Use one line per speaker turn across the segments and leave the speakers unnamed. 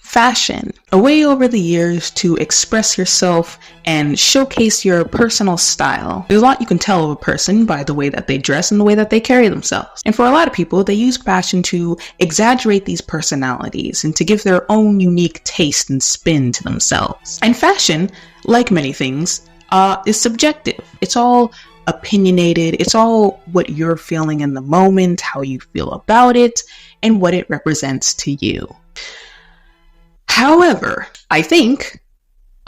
Fashion, a way over the years to express yourself and showcase your personal style. There's a lot you can tell of a person by the way that they dress and the way that they carry themselves. And for a lot of people, they use fashion to exaggerate these personalities and to give their own unique taste and spin to themselves. And fashion, like many things, is subjective. It's all opinionated. It's all what you're feeling in the moment, how you feel about it, and what it represents to you. However, I think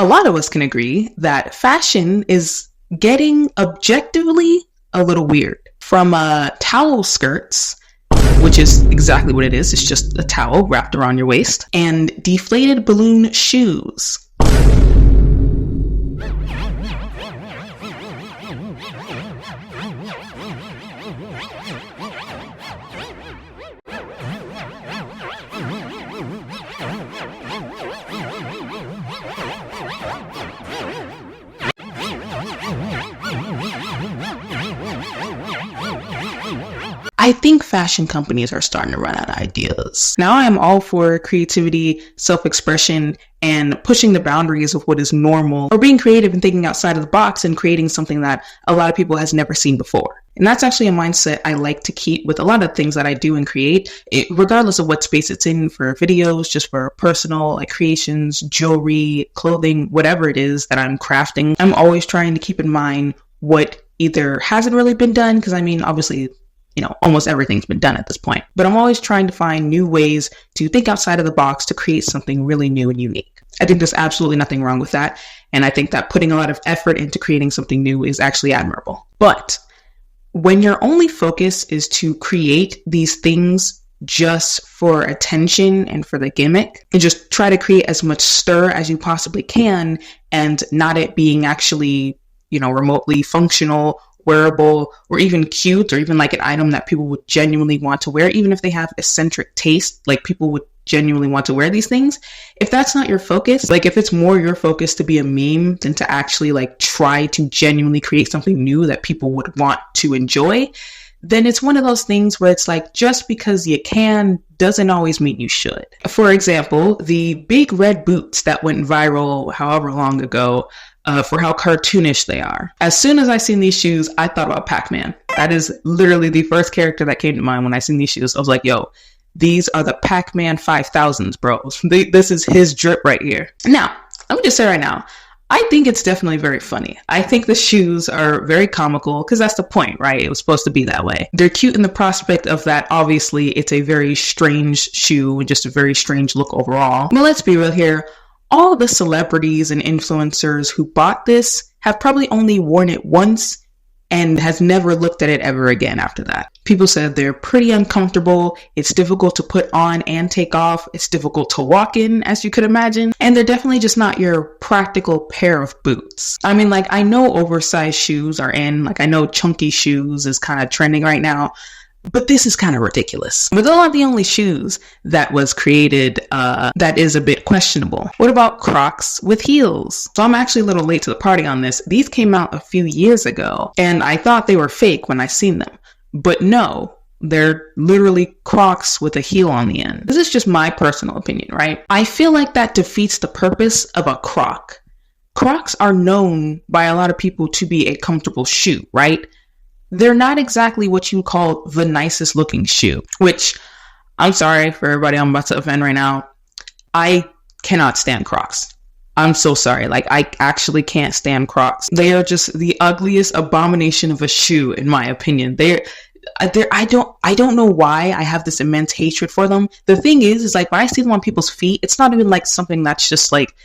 a lot of us can agree that fashion is getting objectively a little weird. From towel skirts, which is exactly what it is, it's just a towel wrapped around your waist, and deflated balloon shoes. I think fashion companies are starting to run out of ideas. Now I am all for creativity, self-expression, and pushing the boundaries of what is normal, or being creative and thinking outside of the box and creating something that a lot of people has never seen before. And that's actually a mindset I like to keep with a lot of things that I do and create, regardless of what space it's in, for videos, just for personal like creations, jewelry, clothing, whatever it is that I'm crafting. I'm always trying to keep in mind what either hasn't really been done, because I mean, obviously, almost everything's been done at this point. But I'm always trying to find new ways to think outside of the box to create something really new and unique. I think there's absolutely nothing wrong with that. And I think that putting a lot of effort into creating something new is actually admirable. But when your only focus is to create these things just for attention and for the gimmick, and just try to create as much stir as you possibly can, and not it being actually, remotely functional, wearable, or even cute, or even like an item that people would genuinely want to wear, even if they have eccentric taste, like people would genuinely want to wear these things. If that's not your focus, like if it's more your focus to be a meme than to actually like try to genuinely create something new that people would want to enjoy, then it's one of those things where it's like, just because you can doesn't always mean you should. For example, the big red boots that went viral however long ago, for how cartoonish they are. As soon as I seen these shoes, I thought about Pac-Man. That is literally the first character that came to mind when I seen these shoes. I was like, yo, these are the Pac-Man 5000s, bros. This is his drip right here. Now, let me just say right now, I think it's definitely very funny. I think the shoes are very comical, because that's the point, right? It was supposed to be that way. They're cute in the prospect of that. Obviously, it's a very strange shoe and just a very strange look overall. But let's be real here. All the celebrities and influencers who bought this have probably only worn it once and has never looked at it ever again after that. People said they're pretty uncomfortable. It's difficult to put on and take off. It's difficult to walk in, as you could imagine. And they're definitely just not your practical pair of boots. I mean, like, I know oversized shoes are in, like, I know chunky shoes is kind of trending right now. But this is kind of ridiculous. But those aren't the only shoes that was created that is a bit questionable. What about Crocs with heels? So I'm actually a little late to the party on this. These came out a few years ago, and I thought they were fake when I seen them. But no, they're literally Crocs with a heel on the end. This is just my personal opinion, right? I feel like that defeats the purpose of a Croc. Crocs are known by a lot of people to be a comfortable shoe, right? They're not exactly what you call the nicest looking shoe, which, I'm sorry for everybody I'm about to offend right now. I cannot stand Crocs. I'm so sorry. Like, I actually can't stand Crocs. They are just the ugliest abomination of a shoe, in my opinion. I don't know why I have this immense hatred for them. The thing is like, when I see them on people's feet, it's not even like something that's just like,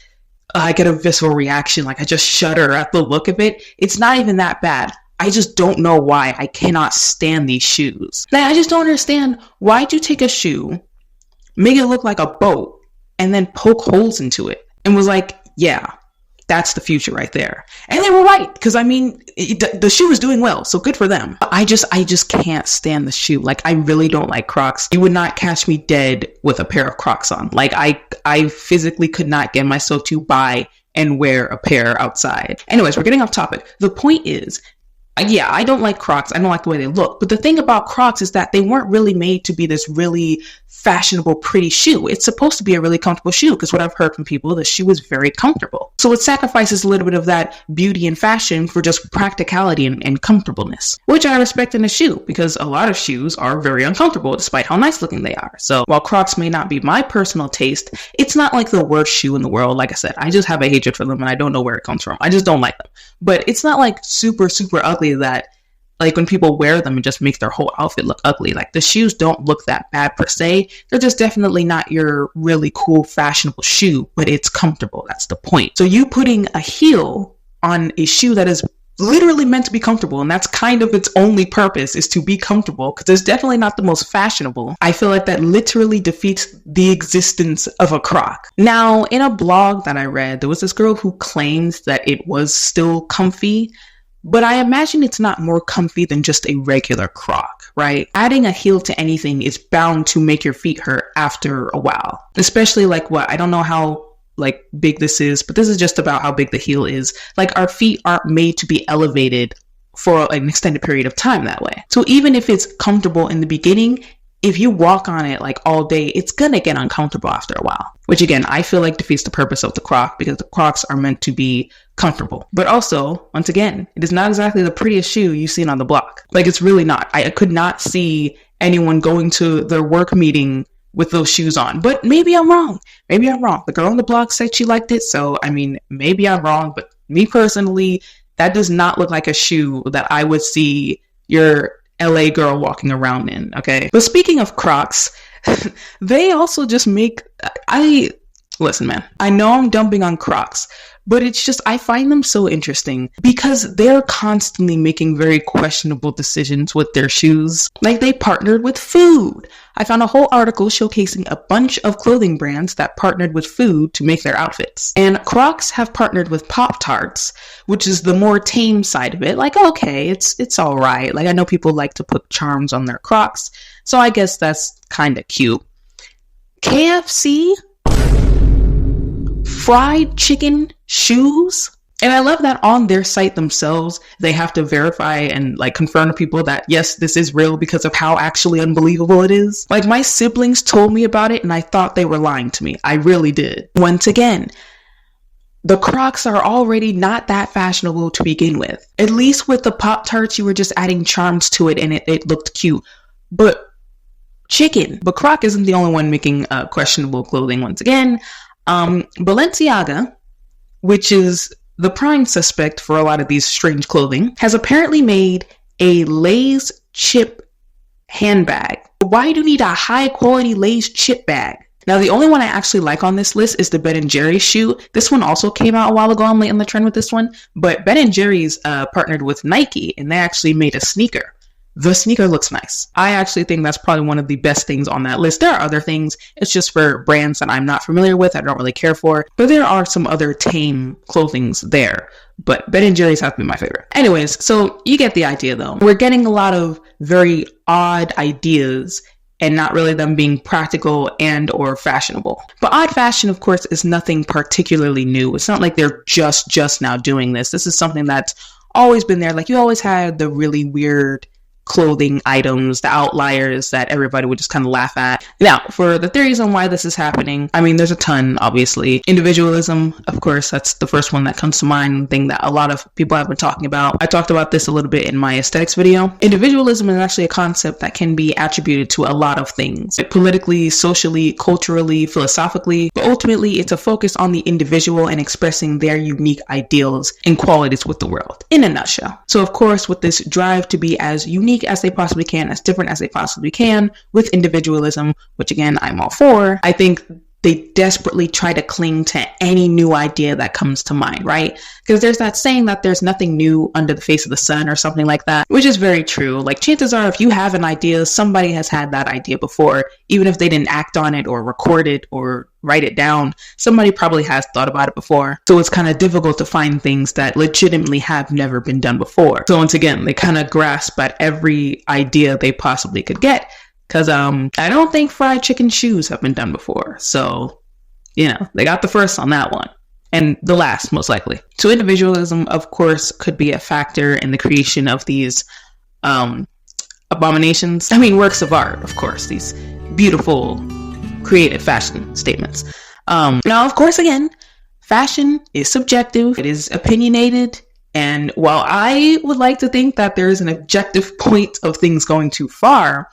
I get a visceral reaction. Like, I just shudder at the look of it. It's not even that bad. I just don't know why I cannot stand these shoes. Like, I just don't understand. Why'd you take a shoe, make it look like a boat, and then poke holes into it? And was like, yeah, that's the future right there. And they were right, because I mean, the shoe is doing well, so good for them. I just can't stand the shoe. Like, I really don't like Crocs. You would not catch me dead with a pair of Crocs on. Like, I physically could not get myself to buy and wear a pair outside. Anyways, we're getting off topic. The point is, Yeah, I don't like Crocs. I don't like the way they look. But the thing about Crocs is that they weren't really made to be this really fashionable, pretty shoe. It's supposed to be a really comfortable shoe because what I've heard from people, the shoe is very comfortable. So it sacrifices a little bit of that beauty and fashion for just practicality and comfortableness, which I respect in a shoe because a lot of shoes are very uncomfortable despite how nice looking they are. So while Crocs may not be my personal taste, it's not like the worst shoe in the world. Like I said, I just have a hatred for them and I don't know where it comes from. I just don't like them. But it's not like super, super ugly that like when people wear them, it just makes their whole outfit look ugly. Like the shoes don't look that bad per se. They're just definitely not your really cool, fashionable shoe, but it's comfortable. That's the point. So you putting a heel on a shoe that is literally meant to be comfortable, and that's kind of its only purpose, is to be comfortable, because it's definitely not the most fashionable. I feel like that literally defeats the existence of a Croc. Now, in a blog that I read, there was this girl who claims that it was still comfy, but I imagine it's not more comfy than just a regular Croc, right? Adding a heel to anything is bound to make your feet hurt after a while. Especially like I don't know how like big this is, but this is just about how big the heel is. Like our feet aren't made to be elevated for an extended period of time that way. So even if it's comfortable in the beginning, if you walk on it like all day, it's gonna get uncomfortable after a while. Which again, I feel like defeats the purpose of the Croc because the Crocs are meant to be comfortable. But also, once again, it is not exactly the prettiest shoe you've seen on the block. Like it's really not. I could not see anyone going to their work meeting with those shoes on. But maybe I'm wrong. Maybe I'm wrong. The girl on the blog said she liked it. So, I mean, maybe I'm wrong. But me personally, that does not look like a shoe that I would see your LA girl walking around in, okay? But speaking of Crocs, they also just make... Listen, man, I know I'm dumping on Crocs, but it's just, I find them so interesting because they're constantly making very questionable decisions with their shoes. Like they partnered with food. I found a whole article showcasing a bunch of clothing brands that partnered with food to make their outfits. And Crocs have partnered with Pop-Tarts, which is the more tame side of it. Like, okay, it's all right. Like I know people like to put charms on their Crocs, so I guess that's kind of cute. KFC? Fried chicken shoes? And I love that on their site themselves, they have to verify and like confirm to people that yes, this is real because of how actually unbelievable it is. Like my siblings told me about it and I thought they were lying to me. I really did. Once again, the Crocs are already not that fashionable to begin with. At least with the Pop-Tarts, you were just adding charms to it and it looked cute. But Croc isn't the only one making questionable clothing once again. Balenciaga, which is the prime suspect for a lot of these strange clothing, has apparently made a Lay's chip handbag. Why do you need a high quality Lay's chip bag? Now, the only one I actually like on this list is the Ben & Jerry's shoe. This one also came out a while ago. I'm late on the trend with this one, but Ben & Jerry's partnered with Nike and they actually made a sneaker. The sneaker looks nice. I actually think that's probably one of the best things on that list. There are other things. It's just for brands that I'm not familiar with. I don't really care for. But there are some other tame clothings there. But Ben & Jerry's have to be my favorite. Anyways, so you get the idea though. We're getting a lot of very odd ideas and not really them being practical and or fashionable. But odd fashion, of course, is nothing particularly new. It's not like they're just now doing this. This is something that's always been there. Like you always had the really weird clothing items, the outliers that everybody would just kind of laugh at. Now, for the theories on why this is happening, I mean, there's a ton, obviously. Individualism, of course, that's the first one that comes to mind, thing that a lot of people have been talking about. I talked about this a little bit in my aesthetics video. Individualism is actually a concept that can be attributed to a lot of things, like politically, socially, culturally, philosophically, but ultimately it's a focus on the individual and expressing their unique ideals and qualities with the world, in a nutshell. So of course, with this drive to be as unique as they possibly can, as different as they possibly can, with individualism, which again, I'm all for, I think they desperately try to cling to any new idea that comes to mind, right? Because there's that saying that there's nothing new under the face of the sun or something like that, which is very true. Like chances are, if you have an idea, somebody has had that idea before, even if they didn't act on it or record it or write it down, somebody probably has thought about it before. So it's kind of difficult to find things that legitimately have never been done before. So once again, they kind of grasp at every idea they possibly could get. Because I don't think fried chicken shoes have been done before. So, you know, they got the first on that one. and the last, most likely. So individualism, of course, could be a factor in the creation of these abominations. I mean, works of art, of course, these beautiful, creative fashion statements. Now, of course, again, fashion is subjective. It is opinionated. And while I would like to think that there is an objective point of things going too far,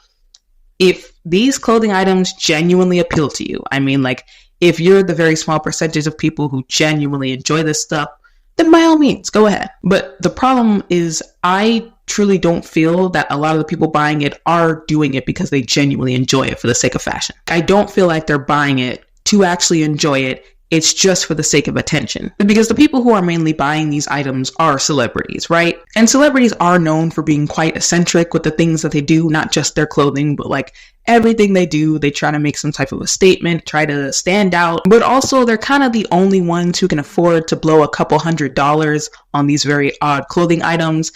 if these clothing items genuinely appeal to you, I mean, like, if you're the very small percentage of people who genuinely enjoy this stuff, then by all means, go ahead. But the problem is, I truly don't feel that a lot of the people buying it are doing it because they genuinely enjoy it for the sake of fashion. I don't feel like they're buying it to actually enjoy it. It's just for the sake of attention. Because the people who are mainly buying these items are celebrities, right? And celebrities are known for being quite eccentric with the things that they do, not just their clothing, but like everything they do, they try to make some type of a statement, try to stand out. But also, they're kind of the only ones who can afford to blow a couple $100s on these very odd clothing items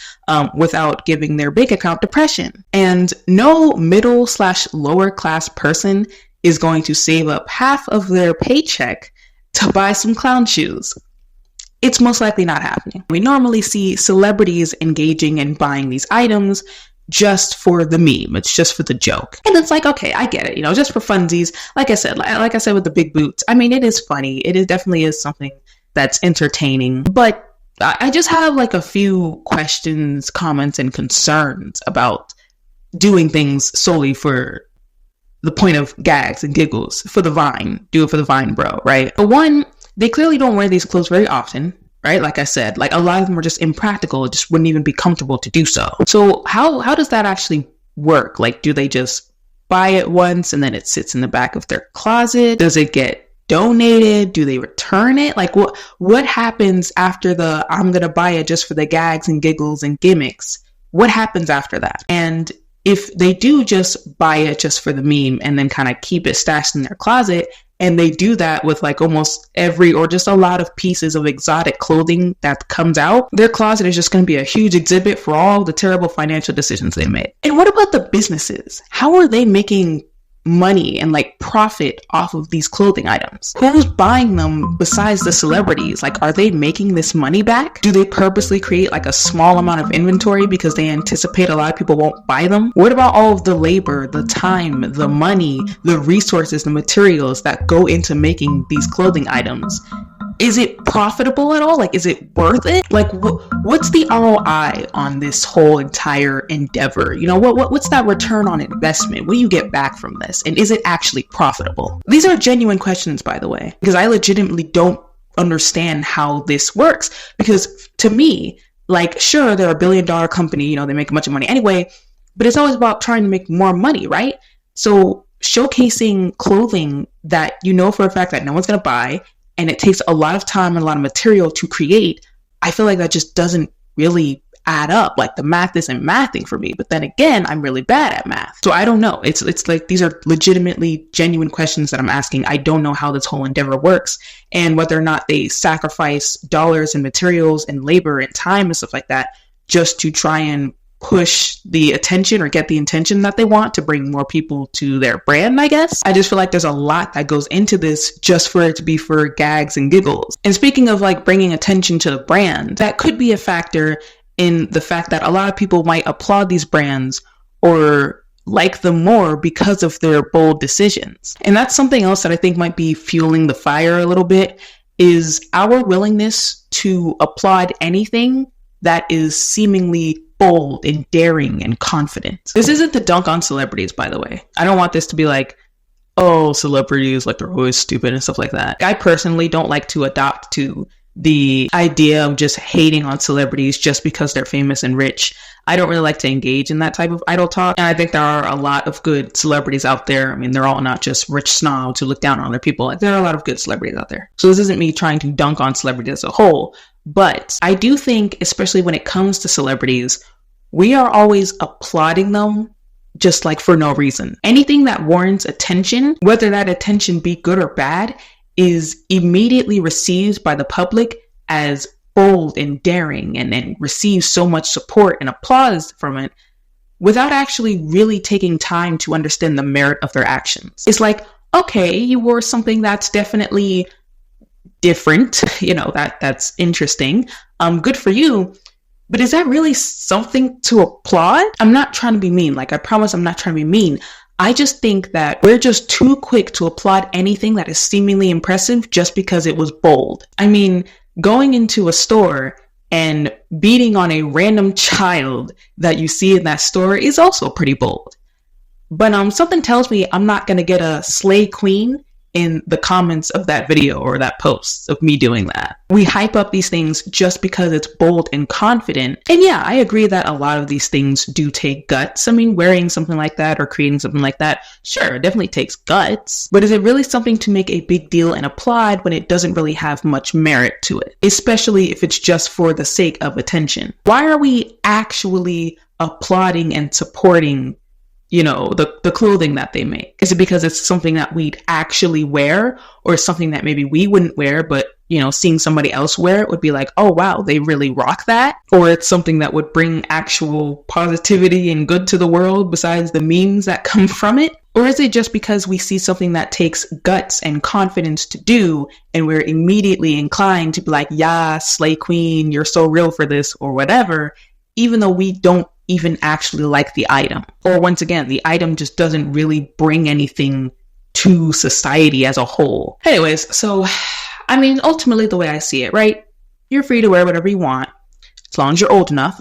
without giving their bank account depression. And no middle/lower class person is going to save up half of their paycheck to buy some clown shoes. It's most likely not happening. We normally see celebrities engaging in buying these items just for the meme. It's just for the joke. And it's like, okay, I get it, just for funsies. Like I said with the big boots, I mean, it is funny. Definitely is something that's entertaining. But I just have like a few questions, comments, and concerns about doing things solely for the point of gags and giggles, for the vine. Do it for the vine, bro, right? But one, they clearly don't wear these clothes very often, right? Like I said, like a lot of them are just impractical. It just wouldn't even be comfortable to do so. So how does that actually work? Like, do they just buy it once and then it sits in the back of their closet? Does it get donated? Do they return it? Like what happens after the I'm gonna buy it just for the gags and giggles and gimmicks? What happens after that? And if they do just buy it just for the meme and then kind of keep it stashed in their closet, and they do that with like almost every or just a lot of pieces of exotic clothing that comes out, their closet is just going to be a huge exhibit for all the terrible financial decisions they made. And what about the businesses? How are they making money and like profit off of these clothing items? Who's buying them besides the celebrities? Like, are they making this money back? Do they purposely create like a small amount of inventory because they anticipate a lot of people won't buy them? What about all of the labor, the time, the money, the resources, the materials that go into making these clothing items? Is it profitable at all? Like, is it worth it? Like, what's the ROI on this whole entire endeavor? What's that return on investment? What do you get back from this? And is it actually profitable? These are genuine questions, by the way, because I legitimately don't understand how this works. Because to me, like, sure, they're $1 billion company, they make a bunch of money anyway, but it's always about trying to make more money, right? So showcasing clothing that for a fact that no one's going to buy, and it takes a lot of time and a lot of material to create, I feel like that just doesn't really add up. Like, the math isn't mathing for me. But then again, I'm really bad at math. So I don't know. It's like, these are legitimately genuine questions that I'm asking. I don't know how this whole endeavor works and whether or not they sacrifice dollars and materials and labor and time and stuff like that just to try and push the attention or get the attention that they want to bring more people to their brand, I guess. I just feel like there's a lot that goes into this just for it to be for gags and giggles. And speaking of like bringing attention to the brand, that could be a factor in the fact that a lot of people might applaud these brands or like them more because of their bold decisions. And that's something else that I think might be fueling the fire a little bit, is our willingness to applaud anything that is seemingly bold and daring and confident. This isn't to dunk on celebrities, by the way. I don't want this to be like, oh, celebrities, like, they're always stupid and stuff like that. I personally don't like to adopt to the idea of just hating on celebrities just because they're famous and rich. I don't really like to engage in that type of idle talk. And I think there are a lot of good celebrities out there. I mean, they're all not just rich snobs who look down on other people. Like, there are a lot of good celebrities out there. So this isn't me trying to dunk on celebrities as a whole. But I do think, especially when it comes to celebrities, we are always applauding them just like for no reason. Anything that warrants attention, whether that attention be good or bad, is immediately received by the public as bold and daring and receives so much support and applause from it without actually really taking time to understand the merit of their actions. It's like, okay, you wore something that's definitely different. That's interesting. Good for you. But is that really something to applaud? I'm not trying to be mean. Like, I promise I'm not trying to be mean. I just think that we're just too quick to applaud anything that is seemingly impressive just because it was bold. I mean, going into a store and beating on a random child that you see in that store is also pretty bold. But something tells me I'm not going to get a slay queen in the comments of that video or that post of me doing that. We hype up these things just because it's bold and confident. And yeah, I agree that a lot of these things do take guts. I mean, wearing something like that or creating something like that, sure, it definitely takes guts. But is it really something to make a big deal and applaud when it doesn't really have much merit to it? Especially if it's just for the sake of attention. Why are we actually applauding and supporting the clothing that they make? Is it because it's something that we'd actually wear, or something that maybe we wouldn't wear, but seeing somebody else wear it would be like, oh wow, they really rock that? Or it's something that would bring actual positivity and good to the world besides the memes that come from it? Or is it just because we see something that takes guts and confidence to do, and we're immediately inclined to be like, yeah, slay queen, you're so real for this, or whatever, even though we don't even actually like the item? Or once again, the item just doesn't really bring anything to society as a whole. Anyways, so, I mean, ultimately the way I see it, right? You're free to wear whatever you want, as long as you're old enough.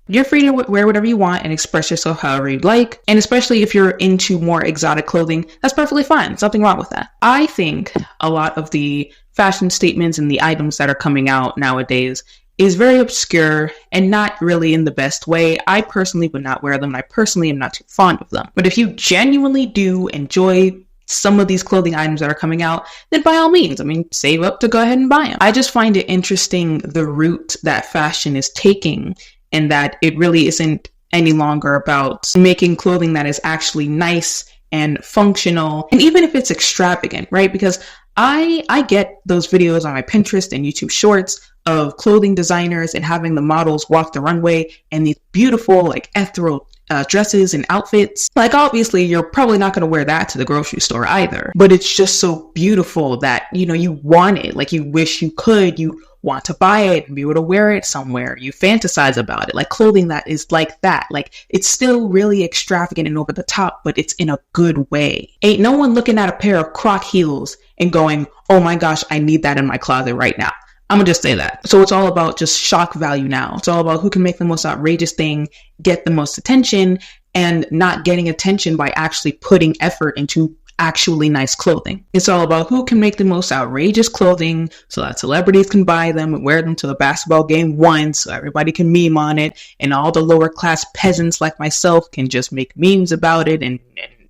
You're free to wear whatever you want and express yourself however you'd like. And especially if you're into more exotic clothing, that's perfectly fine. There's nothing wrong with that. I think a lot of the fashion statements and the items that are coming out nowadays is very obscure and not really in the best way. I personally would not wear them. I personally am not too fond of them. But if you genuinely do enjoy some of these clothing items that are coming out, then by all means, save up to go ahead and buy them. I just find it interesting the route that fashion is taking, and that it really isn't any longer about making clothing that is actually nice and functional, and even if it's extravagant, right? Because I get those videos on my Pinterest and YouTube shorts of clothing designers and having the models walk the runway and these beautiful, like, ethereal dresses and outfits. Like, obviously, you're probably not going to wear that to the grocery store either, but it's just so beautiful that, you want it. Like, you wish you could, you want to buy it and be able to wear it somewhere. You fantasize about it. Like, clothing that is like that. Like, it's still really extravagant and over the top, but it's in a good way. Ain't no one looking at a pair of Croc heels and going, oh my gosh, I need that in my closet right now. I'm gonna just say that. So it's all about just shock value now. It's all about who can make the most outrageous thing, get the most attention, and not getting attention by actually putting effort into actually nice clothing. It's all about who can make the most outrageous clothing so that celebrities can buy them and wear them to the basketball game once, so everybody can meme on it, and all the lower class peasants like myself can just make memes about it and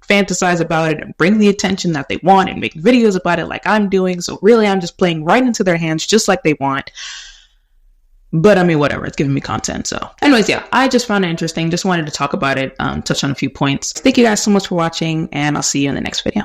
fantasize about it and bring the attention that they want and make videos about it like I'm doing. So really, I'm just playing right into their hands just like they want. But whatever, it's giving me content. So anyways, yeah, I just found it interesting. Just wanted to talk about it, touch on a few points. Thank you guys so much for watching, and I'll see you in the next video.